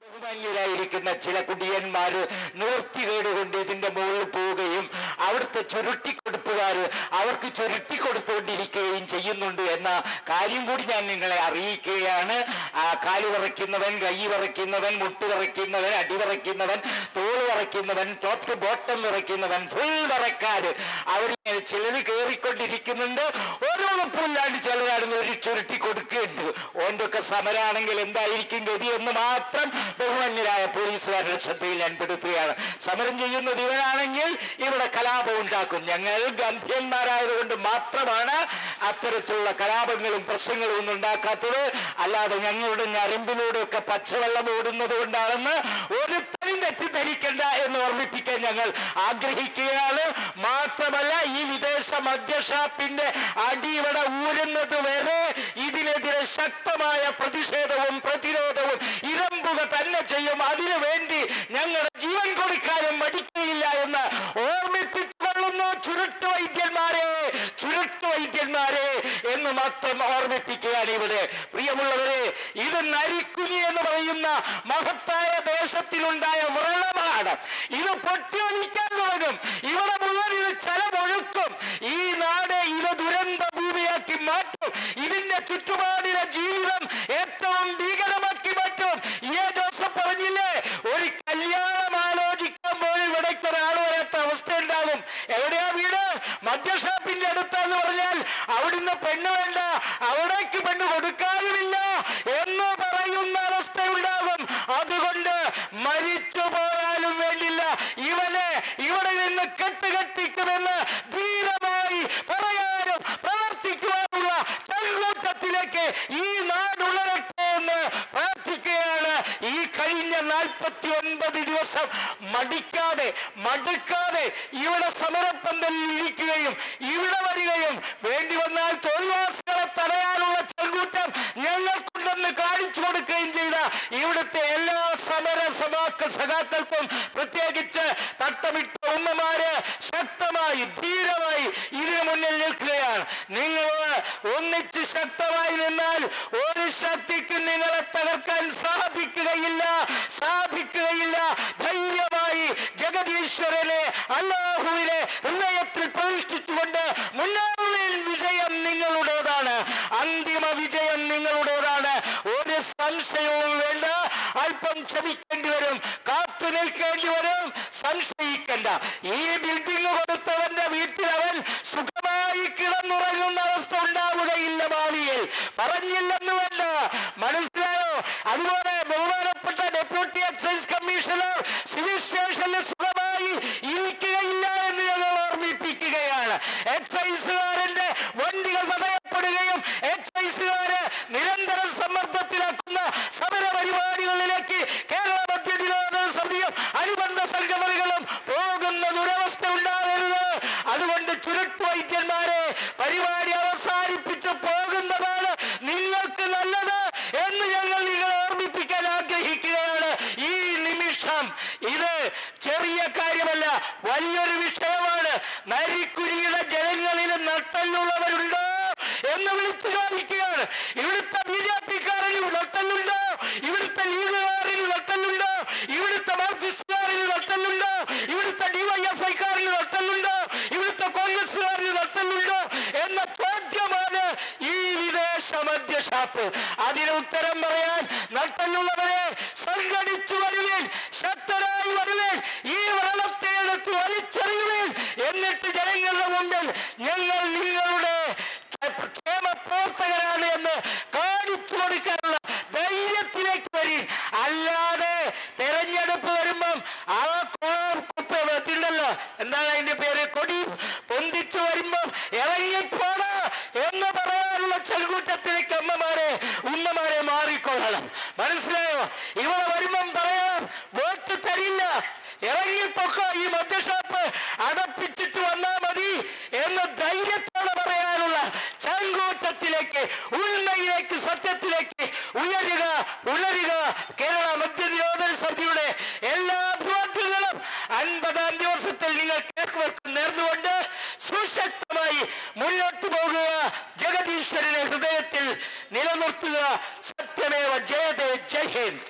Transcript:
ബഹുമാന്യരായിരിക്കുന്ന ചില കുടിയന്മാര് നിവൃത്തികേടുകൊണ്ട് ഇതിന്റെ മുകളിൽ പോവുകയും അവിടുത്തെ ചുരുട്ടിക്കൊടുപ്പുകാര് അവർക്ക് ചുരുട്ടിക്കൊടുത്തുകൊണ്ടിരിക്കുകയും ചെയ്യുന്നുണ്ട് എന്ന കാര്യം കൂടി ഞാൻ നിങ്ങളെ അറിയിക്കുകയാണ്. കാല് വിറയ്ക്കുന്നവൻ, കൈ വിറയ്ക്കുന്നവൻ, മുട്ട് വിറയ്ക്കുന്നവൻ, അടി വിറയ്ക്കുന്നവൻ, തോള് വിറയ്ക്കുന്നവൻ, ടോപ്പ് ടു ബോട്ടം വിറയ്ക്കുന്നവൻ, ഫുൾ വിറക്കാര് അവരിങ്ങനെ ചിലർ കയറിക്കൊണ്ടിരിക്കുന്നുണ്ട്. ഓരോ ഉറപ്പില്ലാണ്ട് ചിലരാണെന്ന് ഒരു ചുരുട്ടി കൊടുക്കുകയുണ്ട്. ഓൻ്റെ ഒക്കെ സമരാണെങ്കിൽ എന്തായിരിക്കും ഗതി എന്ന് മാത്രം ബഹുമാന്യരായ പോലീസുകാരുടെ ശ്രദ്ധയിൽ ഞാൻ പെടുത്തുകയാണ്. സമരം ചെയ്യുന്നത് ഇവരാണെങ്കിൽ ഇവിടെ കലാപം ഉണ്ടാക്കും. ഞങ്ങൾ ഗാന്ധിയന്മാരായതുകൊണ്ട് മാത്രമാണ് അത്തരത്തിലുള്ള കലാപങ്ങളും പ്രശ്നങ്ങളും ഒന്നും ഉണ്ടാക്കാത്തത്. അല്ലാതെ ഞങ്ങളുടെ ഞരമ്പിലൂടെയൊക്കെ പച്ചവെള്ളം ഓടുന്നത് കൊണ്ടാണെന്ന് ഒരുത്തരും തെറ്റിദ്ധരിക്കണ്ട എന്ന് ഓർമ്മിപ്പിക്കാൻ ഞങ്ങൾ ആഗ്രഹിക്കുകയാണ്. മാത്രമല്ല, ഈ വിദേശ മദ്യഷാപ്പിന്റെ അടിവിടെ ഊരുന്നത് വരെ ഇതിനെതിരെ ശക്തമായ പ്രതിഷേധവും പ്രതിരോധവും ഇരമ്പുക തന്നെ ചെയ്യും. അതിനു വേണ്ടി ഞങ്ങളുടെ ജീവൻ കൊടുക്കാനും മടിക്കുകയില്ല എന്ന് ഓർമ്മിപ്പിച്ചുകൊള്ളുന്നു. ചുരുട്ടുവൈദ്യന്മാരെ, ചുരുട്ടുവൈദ്യന്മാരെ എന്ന് മാത്രം ഓർമ്മിപ്പിക്കുകയാണ് ഇവിടെ. പ്രിയമുള്ളവരെ, ഇത് നരിക്കുനി എന്ന് പറയുന്ന മഹത്തായ ദേശത്തിലുണ്ടായ വ്രണമാണ്. ഇത് പൊട്ടിയൊലിക്കാൻ തുടങ്ങും. ഇവിടെ മുഴുവൻ ഇത് ചലമൊഴുക്കും. ഈ നാട് ഇത് ദുരന്ത ഭൂമിയാക്കി മാറ്റും. ഇതിന്റെ ചുറ്റുപാടിലെ ജീവിതം ഏറ്റവും ഭീകരമാക്കി മാറ്റും. ജോസഫ് പറഞ്ഞില്ലേ, ഒരു കല്യാണം ആലോചിക്കാൻ പോലും ഇവിടേക്ക് ഒരാൾ വരാത്ത അവസ്ഥ ഉണ്ടാകും. എവിടെയാ വീട്? മദ്യഷാപ്പിന്റെ അടുത്താന്ന് പറഞ്ഞാൽ അവിടുന്ന് പെണ്ണ് വേണ്ട, അവിടേക്ക് പെണ്ണ് കൊടുക്കാനുമില്ല എന്ന് പറയുന്ന അവസ്ഥ ഉണ്ടാകും. അതുകൊണ്ട് മരിച്ചു പോയാലും വേണ്ടില്ല, ഇവനെ ഇവിടെ നിന്ന് കെട്ടുകെട്ടിക്കുമെന്ന് ധീരമായി പറയാനും പ്രവർത്തിക്കുവാനുള്ള ചങ്കൂറ്റത്തിലേക്ക് ഈ നാടുള്ളരട്ടെ എന്ന് പ്രാർത്ഥിക്കുകയാണ്. ഈ കഴിഞ്ഞ 49 ദിവസം മടുക്കാതെ ഇവിടെ സമരപ്പന്തലിൽ ഇരിക്കുകയും ഇവിടെ വരികയും വേണ്ടി വന്നാൽ തൊഴിലാളികളെ തടയാനുള്ള ചങ്കൂറ്റം ഞങ്ങൾക്കുണ്ടെന്ന് കാണിച്ചു കൊടുക്കുകയും ചെയ്ത ഇവിടുത്തെ എല്ലാ സഖാക്കൾക്കും പ്രത്യേകിച്ച് തട്ടമിട്ട ഉമ്മമാര് ശക്തമായി ധീരമായി ഇതിനു മുന്നിൽ നിൽക്കുകയാണ്. നിങ്ങൾ ഒന്നിച്ച് ശക്തമായി നിന്നാൽ ഒരു ശക്തിക്ക് നിങ്ങളെ തകർക്കാൻ സാധിക്കുകയില്ല. ധൈര്യമായി ജഗദീശ്വരനെ, അല്ലാഹുവിനെ ഹൃദയത്തിൽ പ്രതിഷ്ഠിച്ചുകൊണ്ട് മുന്നേറുവിൻ. വിജയം നിങ്ങളുടേതാണ്, അന്തിമ വിജയം നിങ്ങളുടേതാണ്. ഒരു സംശയവും വേണ്ട. അല്പം ക്ഷമിക്കേണ്ടി വരും, കാത്തു നിൽക്കേണ്ടി വരും. സംശയിക്കണ്ട. ഈ ബിൽഡിംഗ് കൊടുത്തവന്റെ വീട്ടിൽ അവൻ സുഖമായി കിടന്നുറങ്ങുന്ന അവസ്ഥ ഉണ്ടാവുകയില്ല ഭാവിയിൽ. പറഞ്ഞില്ലെന്ന് വേണ്ട, മനസ്സിലായോ? അതുപോലെ ബഹുമാനപ്പെട്ട ഡെപ്യൂട്ടി എക്സൈസ് കമ്മീഷണർ സിവിൽ സ്റ്റേഷനിൽ സുഖമായി ഇരിക്കുകയില്ല എന്ന് ഞങ്ങൾ ഓർമ്മിപ്പിക്കുകയാണ്. എക്സൈസുകാരന്റെ വണ്ടികൾ തടയപ്പെടുകയും എക്സൈസുകാര് നിരന്തരം സമ്മർദ്ദത്തിലാക്കുന്ന സമര പരിപാടികളിലേക്ക് കേരള മദ്യനിരോധന സമിതിയും അനുബന്ധ സംഘടനകളും പോകുന്ന ദുരവസ്ഥ ഉണ്ടാകരുത്. അതുകൊണ്ട് ചുരുട്ടുവൈദ്യന്മാരെ, പരിപാടി അവസാനിപ്പിച്ച് പോകുന്നതാണ് നിങ്ങൾക്ക് നല്ലത് എന്ന് ഞങ്ങൾ നിങ്ങളെ ഓർമ്മിപ്പിക്കാൻ ആഗ്രഹിക്കുകയാണ്. ഈ നിമിഷം ഇത് ചെറിയ കാര്യമല്ല, വലിയൊരു വിഷയമാണ്. നരിക്കുനിയുടെ ജനങ്ങളിൽ നട്ടലുള്ളവരുണ്ടോ എന്ന് വിളിച്ചു ചോദിക്കുകയാണ്. ഇവിടുത്തെ BJP-ക്കാരിൽ നട്ടലുണ്ടോ? ഇവിടുത്തെ ലീഗുകാരിൽ നട്ടലുണ്ടോ? ഇവിടുത്തെ മാർക്സിസ്റ്റുകാരിൽ നട്ടലുണ്ടോ? ഇവിടുത്തെ DYFI-ക്കാരിൽ നട്ടലുണ്ടോ? ഇവിടുത്തെ കോൺഗ്രസുകാരിൽ നട്ടലുണ്ടോ എന്ന ചോദ്യമാണ് ഈ വിദേശ മദ്യഷാപ്പ്. അതിന് ഉത്തരം പറയാൻ നട്ടലുള്ളവരെ സംഘടിച്ചു വരുവേൻ, ശക്തരായി വരുവേൻ, ഈ വെള്ളത്തെ എടുത്ത് വലിച്ചെറിയുവേൻ. എന്നിട്ട് ജനങ്ങളുടെ മുമ്പിൽ ഞങ്ങൾ നിങ്ങളുടെ ക്ഷേമപ്രവർത്തകരാണ് എന്ന് കാണിച്ചു കൊടുക്കാനുള്ള ധൈര്യത്തിലേക്ക് വരും. അല്ലാതെ തെരഞ്ഞെടുപ്പ് വരുമ്പം ആ കുപ്പത്തിണ്ടല്ലോ, എന്താണ് അതിന്റെ പേര്, കൊടി പൊന്തിച്ചു വരുമ്പം ഇറങ്ങിപ്പോണ എന്ന് പറയാനുള്ള ചങ്കൂറ്റത്തിലേക്ക് ഉമ്മമാരെ മാറിക്കൊള്ളണം. മനസ്സിലായോ? ഇവിടെ വരുമ്പം പറയാം, വോട്ട് തരില്ല, ഇറങ്ങിപ്പൊക്കോ, ഈ മദ്യഷാപ്പ് അടപ്പിച്ചിട്ട് വന്നാൽ മതി എന്ന് ധൈര്യത്തോടെ പറയാനുള്ള ചങ്കൂറ്റത്തിലേക്ക്, ഉണ്മയിലേക്ക്, സത്യത്തിലേക്ക് ഉണരുക. കേരള മദ്യനിരോധന സമിതിയുടെ എല്ലാ പ്രവർത്തനങ്ങളും 50-ാം ദിവസത്തിൽ നിങ്ങൾ നേർന്നുകൊണ്ട് സുശക്തമായി മുന്നോട്ട് പോകുക. ജഗദീശ്വരനെ ഹൃദയത്തിൽ നിലനിർത്തുക. സത്യമേവ ജയതേ. ജയ് ഹിന്ദ്.